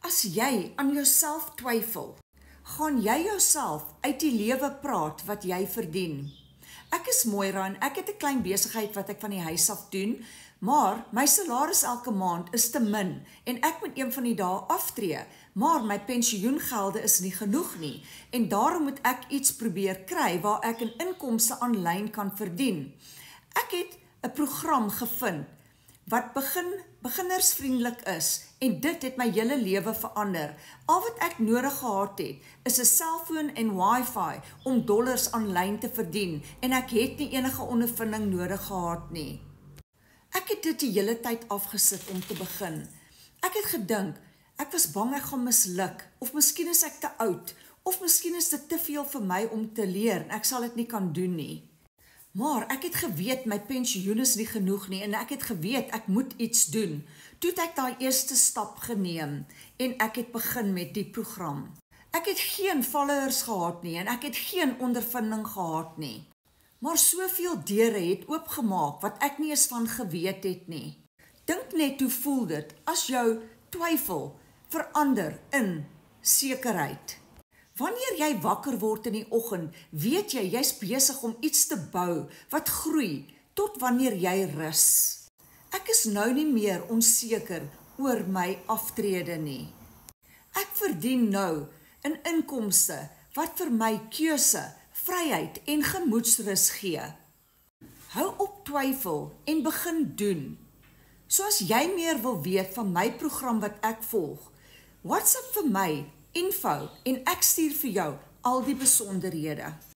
As jy aan jouself twyfel, gaan jy jouself uit die lewe praat wat jy verdien. Ek is Moira en ek het 'n klein besigheid wat ek van die huis af doen, maar my salaris elke maand is te min en ek moet een van die dae aftree, maar my pensioengelde is nie genoeg nie en daarom moet ek iets probeer kry waar ek 'n inkomste aanlyn kan verdien. Ek het 'n program gevind wat beginnersvriendelik is en dit het my hele lewe verander. Al wat ek nodig gehad het, is 'n selfoon en wifi om dollars aanlyn te verdien en ek het nie enige ondervinding nodig gehad nie. Ek het dit die hele tyd afgesit om te begin. Ek het gedink, ek was bang ek gaan misluk, of miskien is ek te oud, of miskien is dit te veel vir my om te leer en ek sal dit nie kan doen nie. Maar ek het geweet my pensioen is nie genoeg nie en ek het geweet ek moet iets doen. Toe het ek daai eerste stap geneem en ek het begin met die program. Ek het geen followers gehad nie en ek het geen ondervinding gehad nie. Maar soveel deure het oopgemaak wat ek nie eens van geweet het nie. Dink net hoe voel dit as jou twyfel verander in sekerheid. Wanneer jy wakker word in die oggend, weet jy jy's besig om iets te bou wat groei tot wanneer jy rus. Ek is nou nie meer onseker oor my aftrede nie. Ek verdien nou 'n inkomste wat vir my keuse, vryheid en gemoedsrus gee. Hou op twyfel en begin doen. So as jy meer wil weet van my program wat ek volg, WhatsApp vir my info en ek stuur vir jou al die besonderhede.